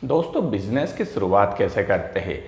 दोस्तों, बिजनेस की शुरुआत कैसे करते हैं।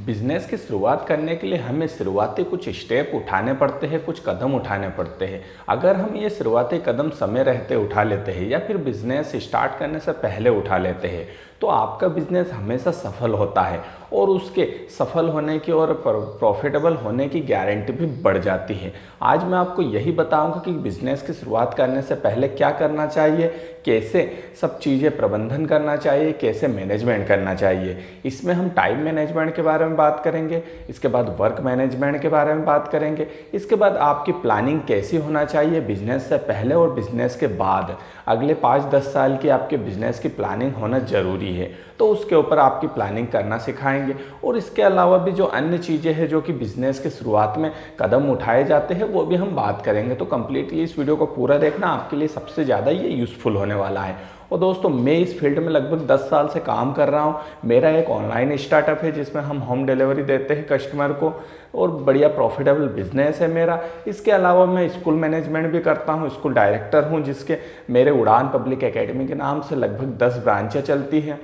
बिजनेस की शुरुआत करने के लिए हमें शुरुआती कुछ स्टेप उठाने पड़ते हैं, कुछ कदम उठाने पड़ते हैं। अगर हम ये शुरुआती कदम समय रहते उठा लेते हैं या फिर बिजनेस स्टार्ट करने से पहले उठा लेते हैं तो आपका बिजनेस हमेशा सफल होता है और उसके सफल होने की और प्रॉफिटेबल होने की गारंटी भी बढ़ जाती है। आज मैं आपको यही बताऊंगा कि बिजनेस की शुरुआत करने से पहले क्या करना चाहिए, कैसे सब चीज़ें प्रबंधन करना चाहिए, कैसे मैनेजमेंट करना चाहिए। इसमें हम टाइम मैनेजमेंट के बारे में बात करेंगे, इसके बाद वर्क मैनेजमेंट के बारे में बात करेंगे, इसके बाद आपकी प्लानिंग कैसी होना चाहिए बिजनेस से पहले और बिजनेस के बाद। अगले 5-10 साल की आपके बिजनेस की प्लानिंग होना ज़रूरी है, तो उसके ऊपर आपकी प्लानिंग करना सिखाएंगे। और इसके अलावा भी जो अन्य चीज़ें हैं जो कि बिजनेस के शुरुआत में कदम उठाए जाते हैं वो भी हम बात करेंगे। तो कम्प्लीटली इस वीडियो को पूरा देखना, आपके लिए सबसे ज़्यादा ये यूज़फुल होने वाला है। और दोस्तों, मैं इस फील्ड में लगभग 10 साल से काम कर रहा हूँ। मेरा एक ऑनलाइन स्टार्टअप है जिसमें हम होम डिलीवरी देते हैं कस्टमर को और बढ़िया प्रॉफिटेबल बिजनेस है मेरा। इसके अलावा मैं स्कूल मैनेजमेंट भी करता हूँ, स्कूल डायरेक्टर हूँ, जिसके मेरे उड़ान पब्लिक एकेडमी के नाम से लगभग 10 ब्रांचें चलती हैं।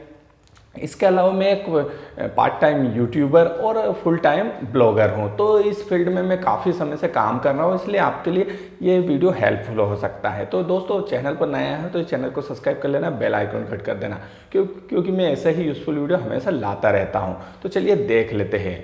इसके अलावा मैं एक पार्ट टाइम यूट्यूबर और फुल टाइम ब्लॉगर हूँ। तो इस फील्ड में मैं काफ़ी समय से काम कर रहा हूँ, इसलिए आपके लिए ये वीडियो हेल्पफुल हो सकता है। तो दोस्तों, चैनल पर नया है तो चैनल को सब्सक्राइब कर लेना, बेल आइकन कट कर देना, क्योंकि मैं ऐसे ही यूज़फुल वीडियो हमेशा लाता रहता हूँ। तो चलिए देख लेते हैं।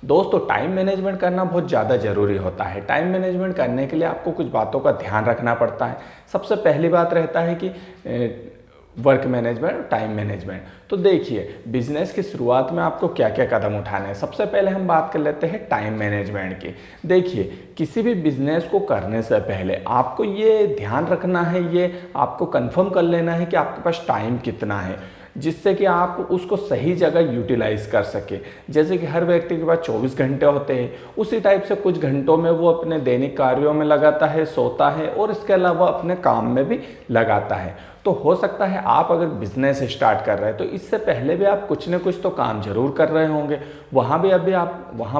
दोस्तों, टाइम मैनेजमेंट करना बहुत ज़्यादा ज़रूरी होता है। टाइम मैनेजमेंट करने के लिए आपको कुछ बातों का ध्यान रखना पड़ता है। सबसे पहली बात रहता है कि वर्क मैनेजमेंट और टाइम मैनेजमेंट। तो देखिए, बिजनेस की शुरुआत में आपको क्या क्या कदम उठाने हैं। सबसे पहले हम बात कर लेते हैं टाइम मैनेजमेंट की। देखिए, किसी भी बिजनेस को करने से पहले आपको ये ध्यान रखना है, ये आपको कंफर्म कर लेना है कि आपके पास टाइम कितना है, जिससे कि आप उसको सही जगह यूटिलाइज कर सके। जैसे कि हर व्यक्ति के पास 24 घंटे होते हैं, उसी टाइप से कुछ घंटों में वो अपने दैनिक कार्यों में लगाता है, सोता है और इसके अलावा अपने काम में भी लगाता है। तो हो सकता है आप अगर बिजनेस स्टार्ट कर रहे हैं तो इससे पहले भी आप कुछ न कुछ तो काम जरूर कर रहे होंगे, वहाँ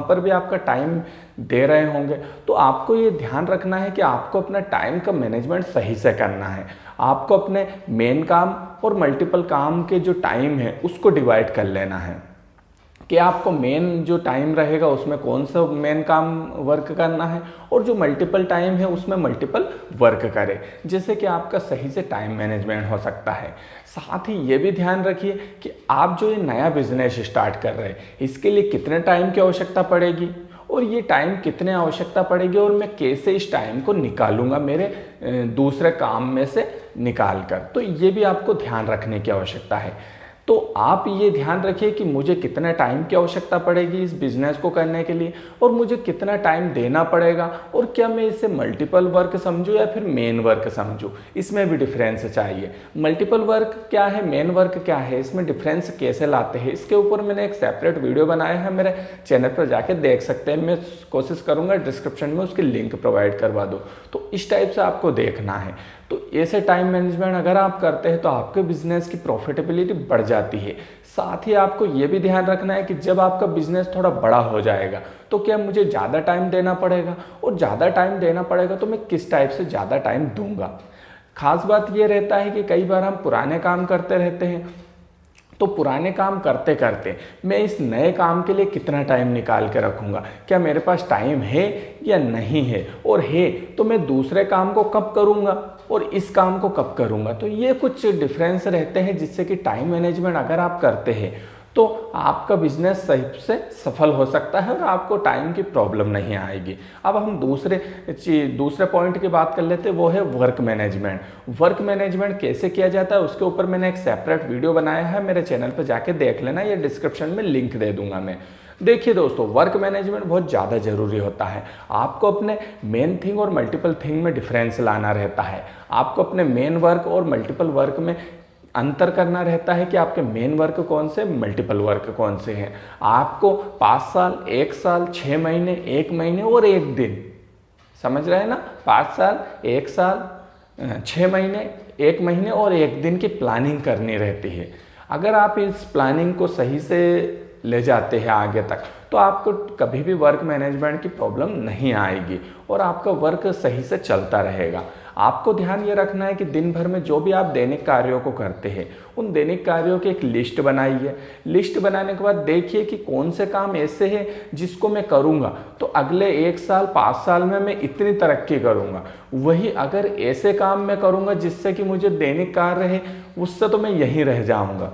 पर भी आपका टाइम दे रहे होंगे। तो आपको ये ध्यान रखना है कि आपको अपना टाइम का मैनेजमेंट सही से करना है। आपको अपने मेन काम और मल्टीपल काम के जो टाइम है उसको डिवाइड कर लेना है कि आपको मेन जो टाइम रहेगा उसमें कौन सा मेन काम वर्क करना है और जो मल्टीपल टाइम है उसमें मल्टीपल वर्क करें, जिससे कि आपका सही से टाइम मैनेजमेंट हो सकता है। साथ ही ये भी ध्यान रखिए कि आप जो ये नया बिजनेस स्टार्ट कर रहे हैं इसके लिए कितने टाइम की आवश्यकता पड़ेगी और ये टाइम कितने आवश्यकता पड़ेगी और मैं कैसे इस टाइम को निकालूंगा मेरे दूसरे काम में से निकाल कर। तो ये भी आपको ध्यान रखने की आवश्यकता है। तो आप ये ध्यान रखिए कि मुझे कितना टाइम की आवश्यकता पड़ेगी इस बिज़नेस को करने के लिए और मुझे कितना टाइम देना पड़ेगा और क्या मैं इसे मल्टीपल वर्क समझूं या फिर मेन वर्क समझूं, इसमें भी डिफरेंस चाहिए। मल्टीपल वर्क क्या है, मेन वर्क क्या है, इसमें डिफरेंस कैसे लाते हैं, इसके ऊपर मैंने एक सेपरेट वीडियो बनाया है, मेरे चैनल पर जाके देख सकते हैं। मैं कोशिश करूँगा डिस्क्रिप्शन में उसकी लिंक प्रोवाइड करवा दूँ। तो इस टाइप से आपको देखना है। तो ऐसे टाइम मैनेजमेंट अगर आप करते हैं तो आपके बिजनेस की प्रॉफिटेबिलिटी बढ़ जाती है। साथ ही आपको ये भी ध्यान रखना है कि जब आपका बिजनेस थोड़ा बड़ा हो जाएगा तो क्या मुझे ज़्यादा टाइम देना पड़ेगा और ज़्यादा टाइम देना पड़ेगा तो मैं किस टाइप से ज़्यादा टाइम दूंगा। खास बात ये रहता है कि कई बार हम पुराने काम करते रहते हैं, तो पुराने काम करते करते मैं इस नए काम के लिए कितना टाइम निकाल के रखूँगा, क्या मेरे पास टाइम है या नहीं है, और है तो मैं दूसरे काम को कब करूँगा और इस काम को कब करूँगा। तो ये कुछ डिफरेंस रहते हैं जिससे कि टाइम मैनेजमेंट अगर आप करते हैं तो आपका बिजनेस सही से सफल हो सकता है और आपको टाइम की प्रॉब्लम नहीं आएगी। अब हम दूसरे पॉइंट की बात कर लेते हैं, वो है वर्क मैनेजमेंट। वर्क मैनेजमेंट कैसे किया जाता है उसके ऊपर मैंने एक सेपरेट वीडियो बनाया है, मेरे चैनल पर जाके देख लेना, या डिस्क्रिप्शन में लिंक दे दूंगा मैं। देखिए दोस्तों, वर्क मैनेजमेंट बहुत ज़्यादा ज़रूरी होता है। आपको अपने मेन थिंग और मल्टीपल थिंग में डिफरेंस लाना रहता है। आपको अपने मेन वर्क और मल्टीपल वर्क में अंतर करना रहता है कि आपके मेन वर्क कौन से, मल्टीपल वर्क कौन से हैं। आपको 5 साल, 1 साल, 6 महीने, 1 महीने और 1 दिन, समझ रहे हैं ना, 5 साल, 1 साल, 6 महीने, 1 महीने और 1 दिन की प्लानिंग करनी रहती है। अगर आप इस प्लानिंग को सही से ले जाते हैं आगे तक तो आपको कभी भी वर्क मैनेजमेंट की प्रॉब्लम नहीं आएगी और आपका वर्क सही से चलता रहेगा। आपको ध्यान ये रखना है कि दिन भर में जो भी आप दैनिक कार्यों को करते हैं उन दैनिक कार्यों की एक लिस्ट बनाइए। लिस्ट बनाने के बाद देखिए कि कौन से काम ऐसे हैं जिसको मैं करूँगा तो अगले 1 साल 5 साल में मैं इतनी तरक्की करूँगा। वही अगर ऐसे काम मैं करूँगा जिससे कि मुझे दैनिक कार्य है उससे तो मैं यहीं रह जाऊँगा।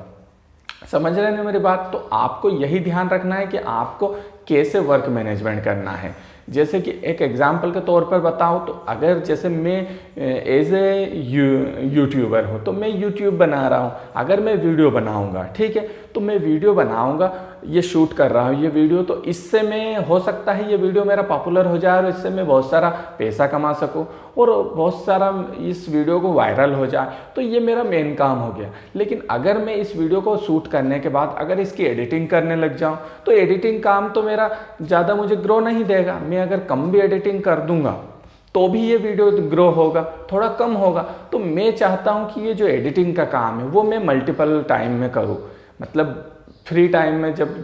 समझ रहे हैं मेरी बात? तो आपको यही ध्यान रखना है कि आपको कैसे वर्क मैनेजमेंट करना है। जैसे कि एक एग्जांपल के तौर पर बताऊं तो अगर जैसे मैं एज ए यूट्यूबर हूं तो मैं यूट्यूब बना रहा हूं, अगर मैं वीडियो बनाऊंगा, ठीक है, तो मैं वीडियो बनाऊंगा, ये शूट कर रहा हूं ये वीडियो, तो इससे मैं हो सकता है ये वीडियो मेरा पॉपुलर हो जाए और इससे मैं बहुत सारा पैसा कमा सकूं और बहुत सारा इस वीडियो को वायरल हो जाए, तो ये मेरा मेन काम हो गया। लेकिन अगर मैं इस वीडियो को शूट करने के बाद अगर इसकी एडिटिंग करने लग जाऊं तो एडिटिंग काम तो मेरा ज़्यादा मुझे ग्रो नहीं देगा। मैं अगर कम भी एडिटिंग कर दूंगा तो भी ये वीडियो ग्रो होगा, थोड़ा कम होगा। तो मैं चाहता हूं कि ये जो एडिटिंग का काम है वो मैं मल्टीपल टाइम में करूं, मतलब फ्री टाइम में जब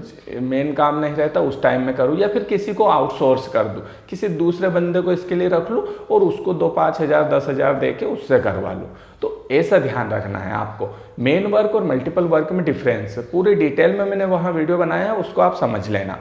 मेन काम नहीं रहता उस टाइम में करूं, या फिर किसी को आउटसोर्स कर दूं, किसी दूसरे बंदे को इसके लिए रख लूं और उसको 2-5 हज़ार 10 हज़ार दे के उससे करवा लूं। तो ऐसा ध्यान रखना है आपको। मेन वर्क और मल्टीपल वर्क में डिफरेंस पूरी डिटेल में मैंने वहाँ वीडियो बनाया है, उसको आप समझ लेना।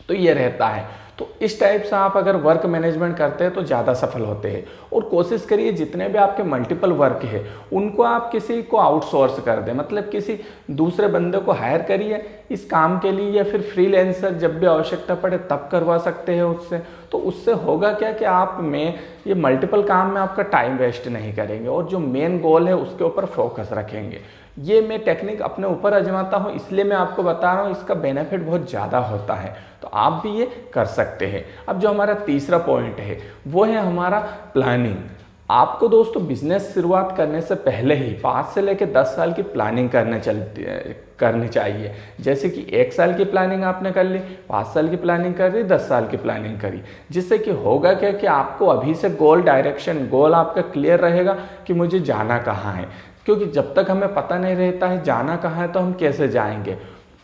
तो ये रहता है। तो इस टाइप से आप अगर वर्क मैनेजमेंट करते हैं तो ज़्यादा सफल होते हैं। और कोशिश करिए जितने भी आपके मल्टीपल वर्क है उनको आप किसी को आउटसोर्स कर दें, मतलब किसी दूसरे बंदे को हायर करिए इस काम के लिए, या फिर फ्रीलांसर जब भी आवश्यकता पड़े तब करवा सकते हैं उससे। तो उससे होगा क्या कि आप में ये मल्टीपल काम में आपका टाइम वेस्ट नहीं करेंगे और जो मेन गोल है उसके ऊपर फोकस रखेंगे। ये मैं टेक्निक अपने ऊपर आजमाता हूँ, इसलिए मैं आपको बता रहा हूँ, इसका बेनिफिट बहुत ज़्यादा होता है, तो आप भी ये कर सकते हैं। अब जो हमारा तीसरा पॉइंट है वो है हमारा प्लानिंग। आपको दोस्तों बिजनेस शुरुआत करने से पहले ही 5 से लेकर 10 साल की प्लानिंग करनी चाहिए। जैसे कि 1 साल की प्लानिंग आपने कर ली, 5 साल की प्लानिंग कर ली, 10 साल की प्लानिंग करी, जिससे कि होगा क्या कि आपको अभी से गोल आपका क्लियर रहेगा कि मुझे जाना कहाँ है। क्योंकि जब तक हमें पता नहीं रहता है जाना कहाँ है तो हम कैसे जाएंगे।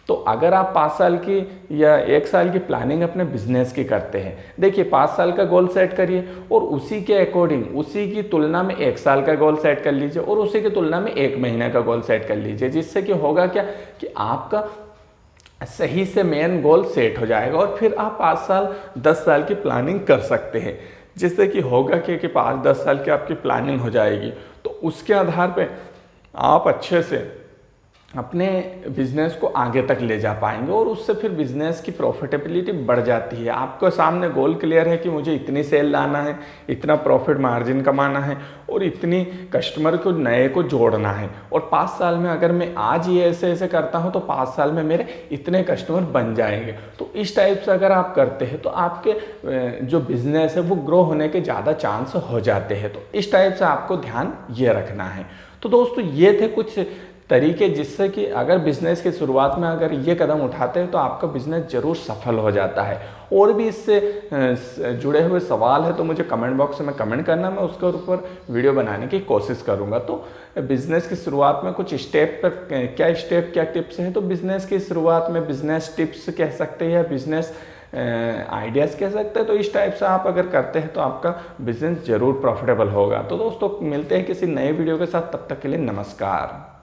तो अगर आप 5 साल की या 1 साल की प्लानिंग अपने बिजनेस की करते हैं, देखिए 5 साल का गोल सेट करिए और उसी के अकॉर्डिंग उसी की तुलना में 1 साल का गोल सेट कर लीजिए और उसी की तुलना में 1 महीने का गोल सेट कर लीजिए, जिससे कि होगा क्या कि आपका सही से मेन गोल सेट हो जाएगा और फिर आप 5 साल 10 साल की प्लानिंग कर सकते हैं। जिससे कि होगा कि 5-10 साल की आपकी प्लानिंग हो जाएगी, तो उसके आधार पे आप अच्छे से अपने बिजनेस को आगे तक ले जा पाएंगे और उससे फिर बिजनेस की प्रॉफिटेबिलिटी बढ़ जाती है। आपको सामने गोल क्लियर है कि मुझे इतनी सेल लाना है, इतना प्रॉफिट मार्जिन कमाना है और इतनी कस्टमर को नए को जोड़ना है, और 5 साल में अगर मैं आज ये ऐसे ऐसे करता हूँ तो 5 साल में मेरे इतने कस्टमर बन जाएंगे। तो इस टाइप से अगर आप करते हैं तो आपके जो बिजनेस है वो ग्रो होने के ज़्यादा चांस हो जाते हैं। तो इस टाइप से आपको ध्यान ये रखना है। तो दोस्तों ये थे कुछ तरीके जिससे कि अगर बिजनेस की शुरुआत में अगर ये कदम उठाते हैं तो आपका बिजनेस जरूर सफल हो जाता है। और भी इससे जुड़े हुए सवाल है तो मुझे कमेंट बॉक्स में कमेंट करना, मैं उसके ऊपर वीडियो बनाने की कोशिश करूँगा। तो बिजनेस की शुरुआत में कुछ स्टेप पर क्या टिप्स हैं, तो बिजनेस की शुरुआत में बिजनेस टिप्स कह सकते हैं या बिजनेस आइडियाज़ कह सकते हैं। तो इस टाइप से आप अगर करते हैं तो आपका बिजनेस जरूर प्रॉफिटेबल होगा। तो दोस्तों मिलते हैं किसी नए वीडियो के साथ, तब तक के लिए नमस्कार।